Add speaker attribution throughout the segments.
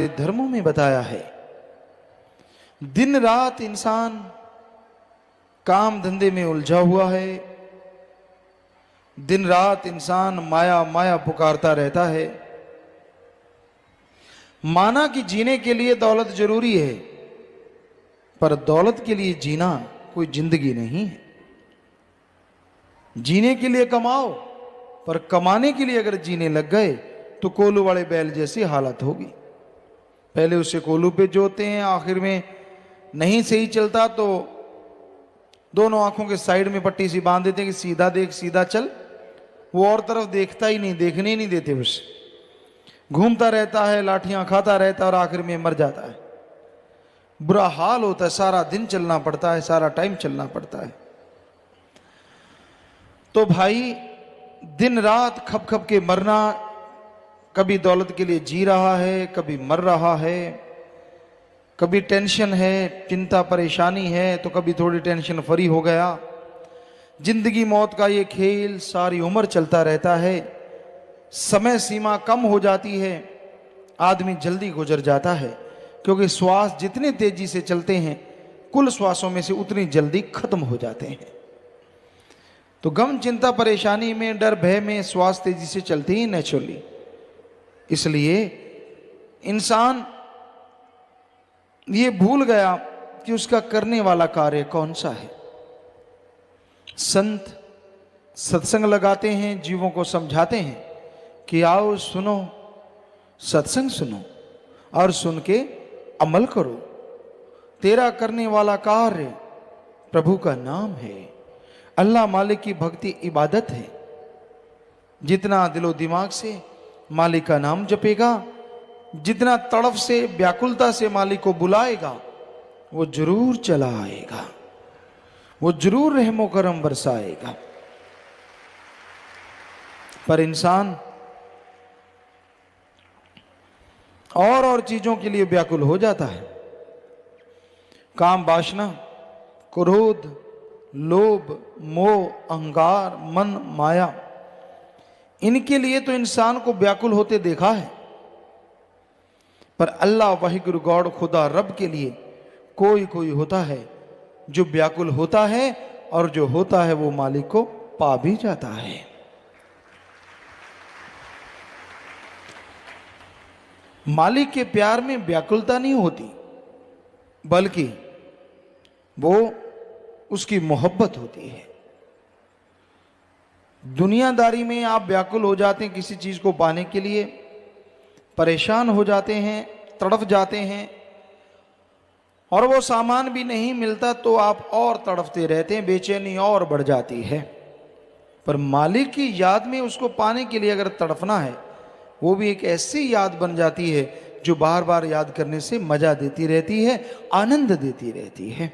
Speaker 1: धर्मों में बताया है। दिन रात इंसान काम धंधे में उलझा हुआ है, दिन रात इंसान माया माया पुकारता रहता है। माना कि जीने के लिए दौलत जरूरी है, पर दौलत के लिए जीना कोई जिंदगी नहीं है। जीने के लिए कमाओ, पर कमाने के लिए अगर जीने लग गए तो कोलू वाले बैल जैसी हालत होगी। पहले उसे कोलू पे जोते हैं, आखिर में नहीं सही चलता तो दोनों आंखों के साइड में पट्टी सी बांध देते हैं कि सीधा देख सीधा चल। वो और तरफ देखता ही नहीं, देखने ही नहीं देते उसे, घूमता रहता है, लाठियां खाता रहता है और आखिर में मर जाता है। बुरा हाल होता है, सारा दिन चलना पड़ता है, सारा टाइम चलना पड़ता है। तो भाई दिन रात खप खप के मरना, कभी दौलत के लिए जी रहा है, कभी मर रहा है, कभी टेंशन है, चिंता परेशानी है, तो कभी थोड़ी टेंशन फ्री हो गया। जिंदगी मौत का ये खेल सारी उम्र चलता रहता है। समय सीमा कम हो जाती है, आदमी जल्दी गुजर जाता है, क्योंकि श्वास जितने तेजी से चलते हैं कुल श्वासों में से उतनी जल्दी खत्म हो जाते हैं। तो गम चिंता परेशानी में, डर भय में श्वास तेजी से चलती ही नेचुरली। इसलिए इंसान ये भूल गया कि उसका करने वाला कार्य कौन सा है। संत सत्संग लगाते हैं, जीवों को समझाते हैं कि आओ सुनो, सत्संग सुनो और सुन के अमल करो। तेरा करने वाला कार्य प्रभु का नाम है, अल्लाह मालिक की भक्ति इबादत है। जितना दिलो दिमाग से मालिक का नाम जपेगा, जितना तड़फ से व्याकुलता से मालिक को बुलाएगा, वो जरूर चला आएगा, वो जरूर रहमो करम बरसाएगा। पर इंसान और चीजों के लिए व्याकुल हो जाता है। काम वासना, क्रोध, लोभ, मोह, अहंकार, मन, माया, इनके लिए तो इंसान को व्याकुल होते देखा है। पर अल्लाह वाहिगुरु गॉड खुदा रब के लिए कोई कोई होता है जो व्याकुल होता है, और जो होता है वो मालिक को पा भी जाता है। मालिक के प्यार में व्याकुलता नहीं होती, बल्कि वो उसकी मोहब्बत होती है। दुनियादारी में आप व्याकुल हो जाते हैं किसी चीज को पाने के लिए, परेशान हो जाते हैं, तड़फ जाते हैं, और वो सामान भी नहीं मिलता तो आप और तड़फते रहते हैं, बेचैनी और बढ़ जाती है। पर मालिक की याद में उसको पाने के लिए अगर तड़फना है, वो भी एक ऐसी याद बन जाती है जो बार बार याद करने से मजा देती रहती है, आनंद देती रहती है।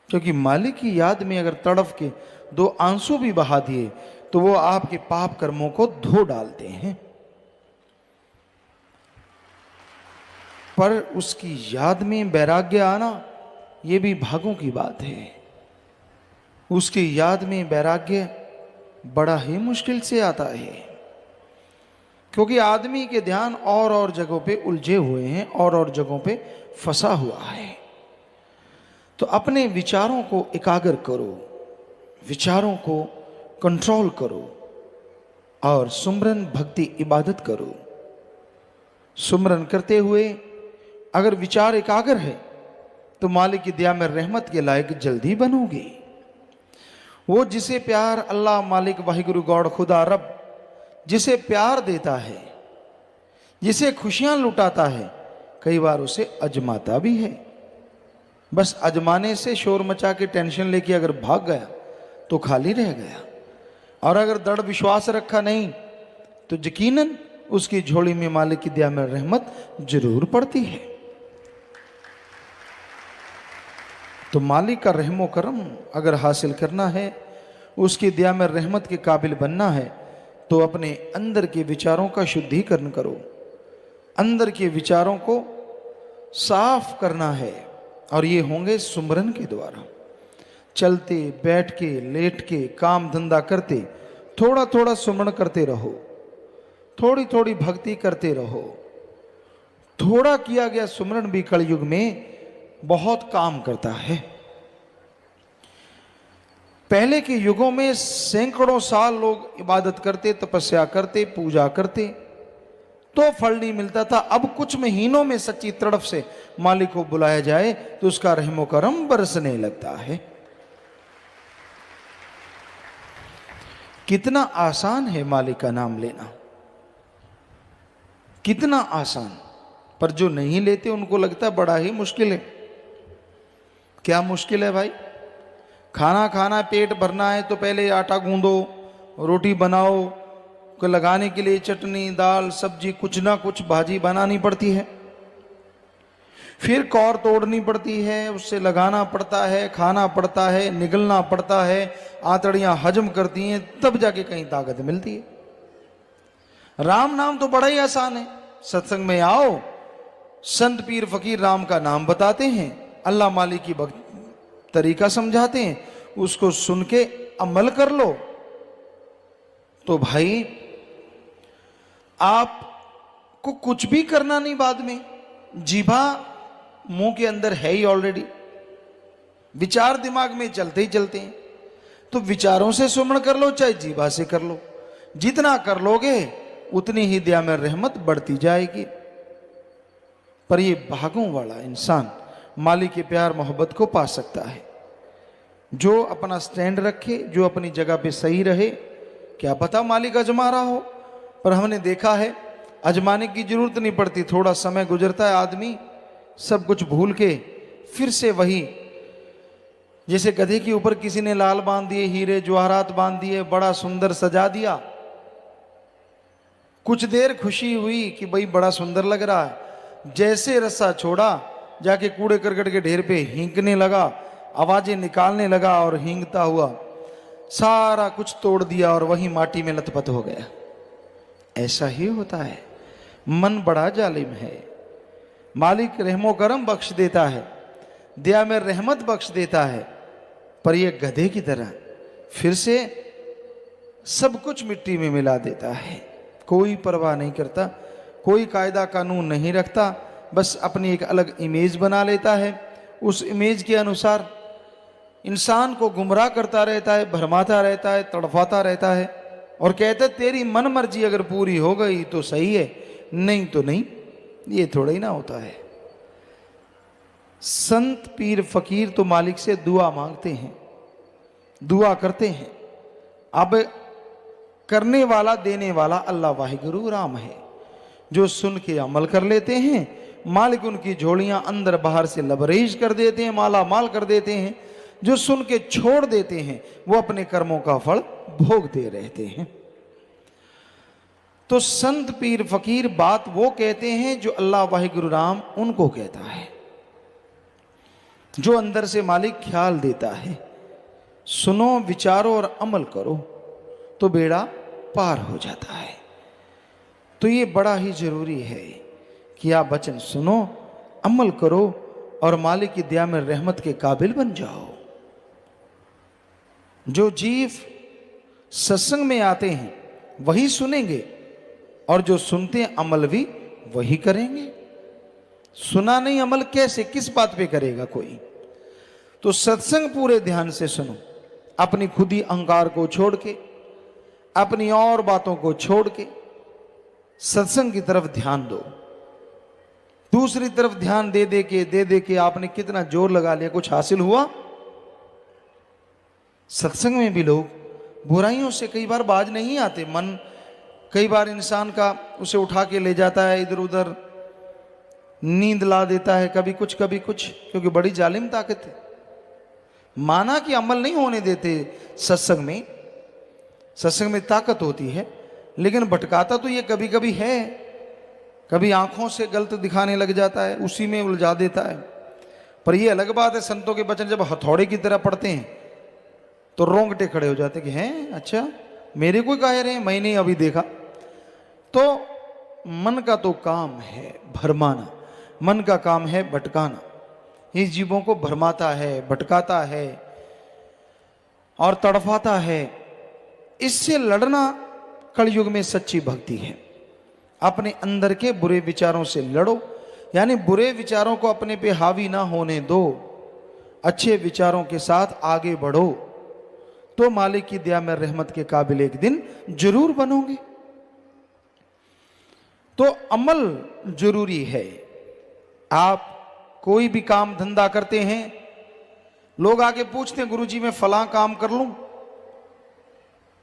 Speaker 1: क्योंकि मालिक की याद में अगर तड़फ के दो आंसू भी बहा दिए तो वो आपके पाप कर्मों को धो डालते हैं। पर उसकी याद में वैराग्य आना, ये भी भागों की बात है। उसकी याद में वैराग्य बड़ा ही मुश्किल से आता है, क्योंकि आदमी के ध्यान और जगहों पे उलझे हुए हैं, और जगहों पे फंसा हुआ है। तो अपने विचारों को एकाग्र करो, विचारों को कंट्रोल करो, और सुमरन भक्ति इबादत करो। सुमरन करते हुए अगर विचार एकाग्र है तो मालिक की दया में रहमत के लायक जल्दी बनोगे। वो जिसे प्यार अल्लाह मालिक वाहिगुरु गॉड खुदा रब जिसे प्यार देता है, जिसे खुशियां लुटाता है, कई बार उसे अजमाता भी है। बस अजमाने से शोर मचा के टेंशन लेके अगर भाग गया तो खाली रह गया, और अगर दृढ़ विश्वास रखा नहीं तो यकीनन उसकी झोली में मालिक की दया में रहमत जरूर पड़ती है। तो मालिक का रहमो करम अगर हासिल करना है, उसकी दया में रहमत के काबिल बनना है, तो अपने अंदर के विचारों का शुद्धिकरण करो, अंदर के विचारों को साफ करना है। और ये होंगे सुमरन के द्वारा। चलते, बैठ के, लेट के, काम धंधा करते थोड़ा थोड़ा सुमरन करते रहो, थोड़ी थोड़ी भक्ति करते रहो, थोड़ा किया गया सुमरन भी कलयुग में बहुत काम करता है। पहले के युगों में सैकड़ों साल लोग इबादत करते, तपस्या करते, पूजा करते, तो फल नहीं मिलता था। अब कुछ महीनों में सच्ची तड़प से मालिक को बुलाया जाए तो उसका रहमो करम बरसने लगता है। कितना आसान है मालिक का नाम लेना, कितना आसान। पर जो नहीं लेते उनको लगता है बड़ा ही मुश्किल है। क्या मुश्किल है भाई? खाना खाना, पेट भरना है तो पहले आटा गूंदो, रोटी बनाओ, को लगाने के लिए चटनी, दाल, सब्जी, कुछ ना कुछ भाजी बनानी पड़ती है, फिर कौर तोड़नी पड़ती है, उससे लगाना पड़ता है, खाना पड़ता है, निगलना पड़ता है, आंतड़ियां हजम करती हैं, तब जाके कहीं ताकत मिलती है। राम नाम तो बड़ा ही आसान है। सत्संग में आओ, संत पीर फकीर राम का नाम बताते हैं, अल्लाह मालिक की भक्त तरीका समझाते हैं, उसको सुन के अमल कर लो तो भाई आपको कुछ भी करना नहीं। बाद में जीभा मुंह के अंदर है ही ऑलरेडी, विचार दिमाग में चलते ही चलते हैं, तो विचारों से सुमरण कर लो चाहे जीभा से कर लो। जितना कर लोगे उतनी ही दया में रहमत बढ़ती जाएगी। पर ये भागों वाला इंसान मालिक के प्यार मोहब्बत को पा सकता है जो अपना स्टैंड रखे, जो अपनी जगह पे सही रहे। क्या पता मालिक अजमा रहा हो, पर हमने देखा है अजमाने की जरूरत नहीं पड़ती। थोड़ा समय गुजरता है, आदमी सब कुछ भूल के फिर से वही, जैसे गधे के ऊपर किसी ने लाल बांध दिए, हीरे जवाहरात बांध दिए, बड़ा सुंदर सजा दिया, कुछ देर खुशी हुई कि भाई बड़ा सुंदर लग रहा है, जैसे रस्सा छोड़ा जाके कूड़े करकट के ढेर पे हींकने लगा, आवाजें निकालने लगा और हींगता हुआ सारा कुछ तोड़ दिया और वही माटी में लथपथ हो गया। ऐसा ही होता है, मन बड़ा जालिम है। मालिक रहमो करम बख्श देता है, दया में रहमत बख्श देता है, पर यह गधे की तरह फिर से सब कुछ मिट्टी में मिला देता है। कोई परवाह नहीं करता, कोई कायदा कानून नहीं रखता, बस अपनी एक अलग इमेज बना लेता है। उस इमेज के अनुसार इंसान को गुमराह करता रहता है, भरमाता रहता है, तड़फाता रहता है और कहते तेरी मन मर्जी अगर पूरी हो गई तो सही है, नहीं तो नहीं। ये थोड़ा ही ना होता है। संत पीर फकीर तो मालिक से दुआ मांगते हैं, दुआ करते हैं। अब करने वाला देने वाला अल्लाह वाहिगुरु राम है। जो सुन के अमल कर लेते हैं मालिक उनकी झोलियां अंदर बाहर से लबरेज कर देते हैं, माला माल कर देते हैं। जो सुन के छोड़ देते हैं वो अपने कर्मों का फल भोगते रहते हैं। तो संत पीर फकीर बात वो कहते हैं जो अल्लाह वाहिगुरु राम उनको कहता है, जो अंदर से मालिक ख्याल देता है। सुनो, विचारो और अमल करो तो बेड़ा पार हो जाता है। तो ये बड़ा ही जरूरी है कि आप वचन सुनो, अमल करो और मालिक की दया में रहमत के काबिल बन जाओ। जो जीव सत्संग में आते हैं वही सुनेंगे और जो सुनते हैं अमल भी वही करेंगे। सुना नहीं अमल कैसे, किस बात पे करेगा कोई? तो सत्संग पूरे ध्यान से सुनो, अपनी खुदी अहंकार को छोड़ के, अपनी और बातों को छोड़ के सत्संग की तरफ ध्यान दो। दूसरी तरफ ध्यान दे दे के आपने कितना जोर लगा लिया, कुछ हासिल हुआ? सत्संग में भी लोग बुराइयों से कई बार बाज नहीं आते। मन कई बार इंसान का उसे उठा के ले जाता है, इधर उधर नींद ला देता है, कभी कुछ कभी कुछ, क्योंकि बड़ी जालिम ताकत है। माना कि अमल नहीं होने देते सत्संग में, सत्संग में ताकत होती है, लेकिन भटकाता तो ये कभी कभी है। कभी आंखों से गलत दिखाने लग जाता है, उसी में उलझा देता है। पर ये अलग बात है, संतों के वचन जब हथौड़े की तरह पड़ते हैं तो रोंगटे खड़े हो जाते कि हैं अच्छा मेरे कोई कह रहे हैं, मैंने अभी देखा। तो मन का तो काम है भरमाना, मन का काम है भटकाना। ये जीवों को भरमाता है, भटकाता है और तड़फाता है। इससे लड़ना कलयुग में सच्ची भक्ति है। अपने अंदर के बुरे विचारों से लड़ो, यानी बुरे विचारों को अपने पे हावी ना होने दो, अच्छे विचारों के साथ आगे बढ़ो, तो मालिक की दया में रहमत के काबिल एक दिन जरूर बनोगे। तो अमल जरूरी है। आप कोई भी काम धंधा करते हैं, लोग आके पूछते हैं गुरुजी मैं फलां काम कर लूं,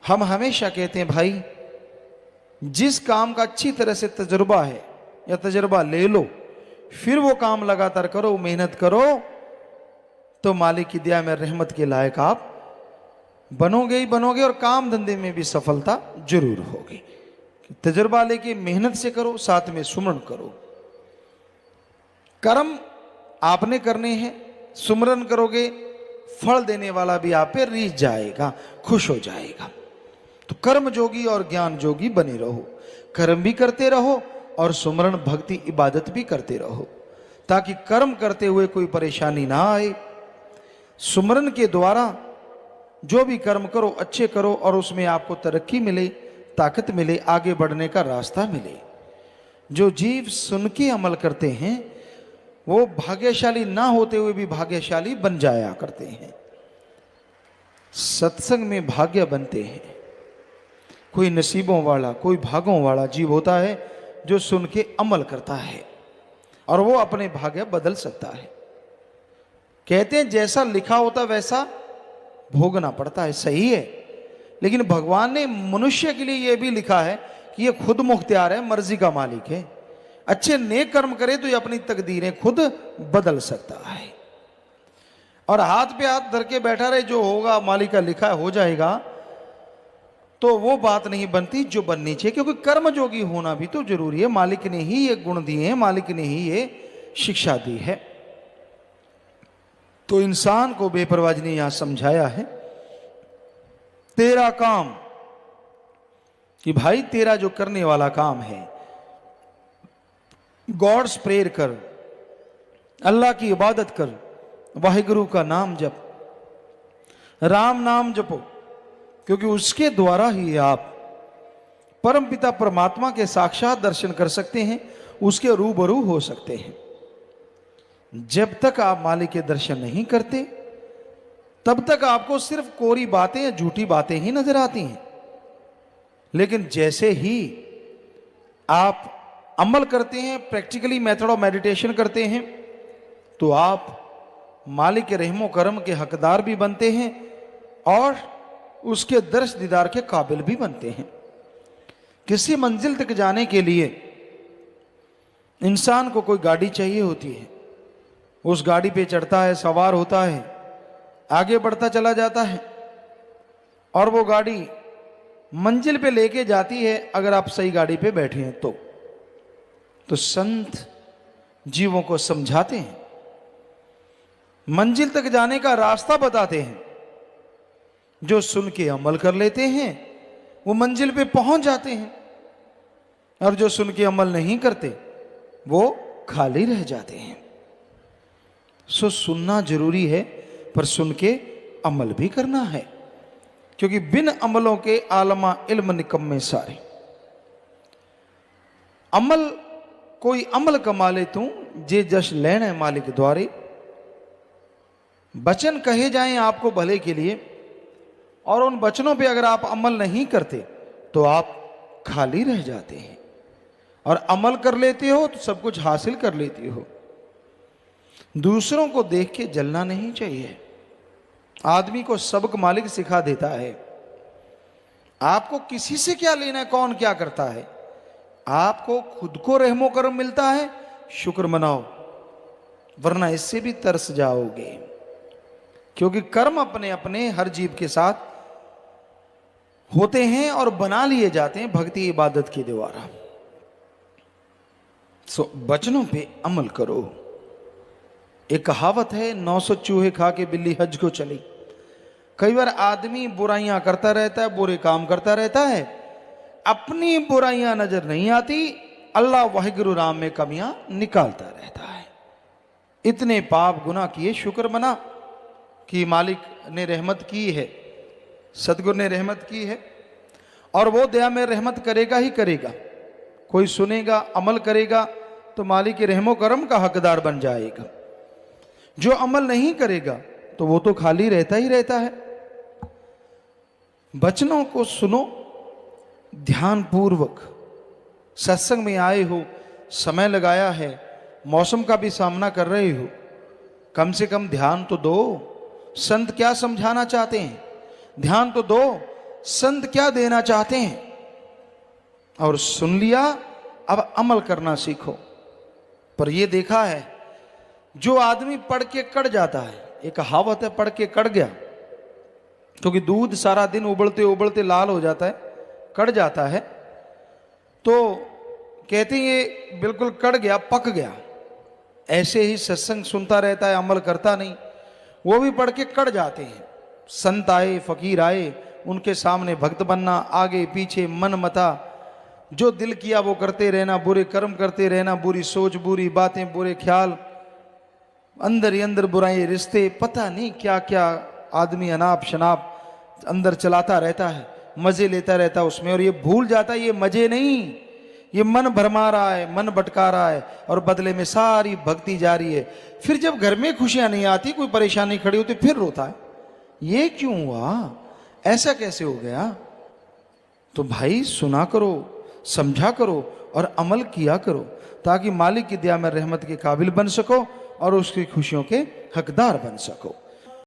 Speaker 1: हम हमेशा कहते हैं भाई जिस काम का अच्छी तरह से तजुर्बा है या तजुर्बा ले लो, फिर वो काम लगातार करो, मेहनत करो, तो मालिक की दया में रहमत के लायक आप बनोगे ही बनोगे, और काम धंधे में भी सफलता जरूर होगी। तजुर्बा लेके मेहनत से करो, साथ में सुमरन करो। कर्म आपने करने हैं, सुमरन करोगे, फल देने वाला भी आप पे रीझ जाएगा, खुश हो जाएगा। तो कर्म जोगी और ज्ञान जोगी बने रहो, कर्म भी करते रहो और सुमरन भक्ति इबादत भी करते रहो, ताकि कर्म करते हुए कोई परेशानी ना आए। सुमरन के द्वारा जो भी कर्म करो अच्छे करो, और उसमें आपको तरक्की मिले, ताकत मिले, आगे बढ़ने का रास्ता मिले। जो जीव सुन के अमल करते हैं वो भाग्यशाली ना होते हुए भी भाग्यशाली बन जाया करते हैं। सत्संग में भाग्य बनते हैं। कोई नसीबों वाला, कोई भागों वाला जीव होता है जो सुन के अमल करता है, और वो अपने भाग्य बदल सकता है। कहते हैं जैसा लिखा होता वैसा भोगना पड़ता है, सही है, लेकिन भगवान ने मनुष्य के लिए यह भी लिखा है कि ये खुद मुख्तियार है, मर्जी का मालिक है। अच्छे नेक कर्म करे तो ये अपनी तकदीरें खुद बदल सकता है। और हाथ पे हाथ धर के बैठा रहे, जो होगा मालिक का लिखा हो जाएगा, तो वो बात नहीं बनती जो बननी चाहिए, क्योंकि कर्म जोगी होना भी तो जरूरी है। मालिक ने ही ये गुण दिए हैं, मालिक ने ही ये शिक्षा दी है। तो इंसान को बेपरवाह ने यहां समझाया है, तेरा काम, कि भाई तेरा जो करने वाला काम है, गॉड्स प्रेयर कर, अल्लाह की इबादत कर, वाहिगुरु का नाम जप, राम नाम जपो, क्योंकि उसके द्वारा ही आप परम पिता परमात्मा के साक्षात दर्शन कर सकते हैं, उसके रूबरू हो सकते हैं। जब तक आप मालिक के दर्शन नहीं करते, तब तक आपको सिर्फ कोरी बातें या झूठी बातें ही नजर आती हैं। लेकिन जैसे ही आप अमल करते हैं, प्रैक्टिकली मेथड ऑफ मेडिटेशन करते हैं, तो आप मालिक के रहमो करम के हकदार भी बनते हैं और उसके दर्श दीदार के काबिल भी बनते हैं। किसी मंजिल तक जाने के लिए इंसान को कोई गाड़ी चाहिए होती है, उस गाड़ी पे चढ़ता है, सवार होता है, आगे बढ़ता चला जाता है, और वो गाड़ी मंजिल पे लेके जाती है अगर आप सही गाड़ी पे बैठे हैं तो संत जीवों को समझाते हैं, मंजिल तक जाने का रास्ता बताते हैं। जो सुन के अमल कर लेते हैं वो मंजिल पे पहुंच जाते हैं, और जो सुन के अमल नहीं करते वो खाली रह जाते हैं। सो सुनना जरूरी है, पर सुन के अमल भी करना है, क्योंकि बिन अमलों के आलमा इल्म निकम्मे सारे। अमल कोई अमल कमा ले तू जे जश लेने मालिक द्वारे। वचन कहे जाएं आपको भले के लिए, और उन वचनों पे अगर आप अमल नहीं करते तो आप खाली रह जाते हैं, और अमल कर लेते हो तो सब कुछ हासिल कर लेते हो। दूसरों को देख के जलना नहीं चाहिए। आदमी को सबक मालिक सिखा देता है। आपको किसी से क्या लेना है, कौन क्या करता है, आपको खुद को रहमो करम मिलता है, शुक्र मनाओ, वरना इससे भी तरस जाओगे। क्योंकि कर्म अपने अपने हर जीव के साथ होते हैं और बना लिए जाते हैं भक्ति इबादत के द्वारा। सो वचनों पे अमल करो। एक कहावत है, 900 चूहे खा के बिल्ली हज को चली। कई बार आदमी बुराइयां करता रहता है, बुरे काम करता रहता है, अपनी बुराइयां नजर नहीं आती, अल्लाह वाहिगुरु राम में कमियां निकालता रहता है। इतने पाप गुनाह किए, शुक्र मना कि मालिक ने रहमत की है, सतगुरु ने रहमत की है, और वो दया में रहमत करेगा ही करेगा। कोई सुनेगा, अमल करेगा, तो मालिक के रहमो करम का हकदार बन जाएगा। जो अमल नहीं करेगा तो वो तो खाली रहता ही रहता है। वचनों को सुनो ध्यान पूर्वक। सत्संग में आए हो, समय लगाया है, मौसम का भी सामना कर रहे हो, कम से कम ध्यान तो दो। संत क्या समझाना चाहते हैं, ध्यान तो दो। संत क्या देना चाहते हैं, और सुन लिया, अब अमल करना सीखो। पर यह देखा है, जो आदमी पढ़ के कड़ जाता है, एक कहावत है, पढ़ के कड़ गया, क्योंकि दूध सारा दिन उबलते उबलते लाल हो जाता है, कड़ जाता है, तो कहते हैं ये बिल्कुल कड़ गया, पक गया। ऐसे ही सत्संग सुनता रहता है, अमल करता नहीं, वो भी पढ़ के कड़ जाते हैं। संत आए, फकीर आए, उनके सामने भक्त बनना, आगे पीछे मन मता, जो दिल किया वो करते रहना, बुरे कर्म करते रहना, बुरी सोच, बुरी बातें, बुरे ख्याल, अंदर ही अंदर बुराई, रिश्ते, पता नहीं क्या क्या आदमी अनाप शनाप अंदर चलाता रहता है, मजे लेता रहता है उसमें, और ये भूल जाता है ये मजे नहीं, ये मन भरमा रहा है, मन भटका रहा है, और बदले में सारी भक्ति जारी है। फिर जब घर में खुशियां नहीं आती, कोई परेशानी खड़ी होती, फिर रोता है, ये क्यों हुआ, ऐसा कैसे हो गया। तो भाई सुना करो, समझा करो और अमल किया करो, ताकि मालिक की दया में रहमत के काबिल बन सको और उसकी खुशियों के हकदार बन सको।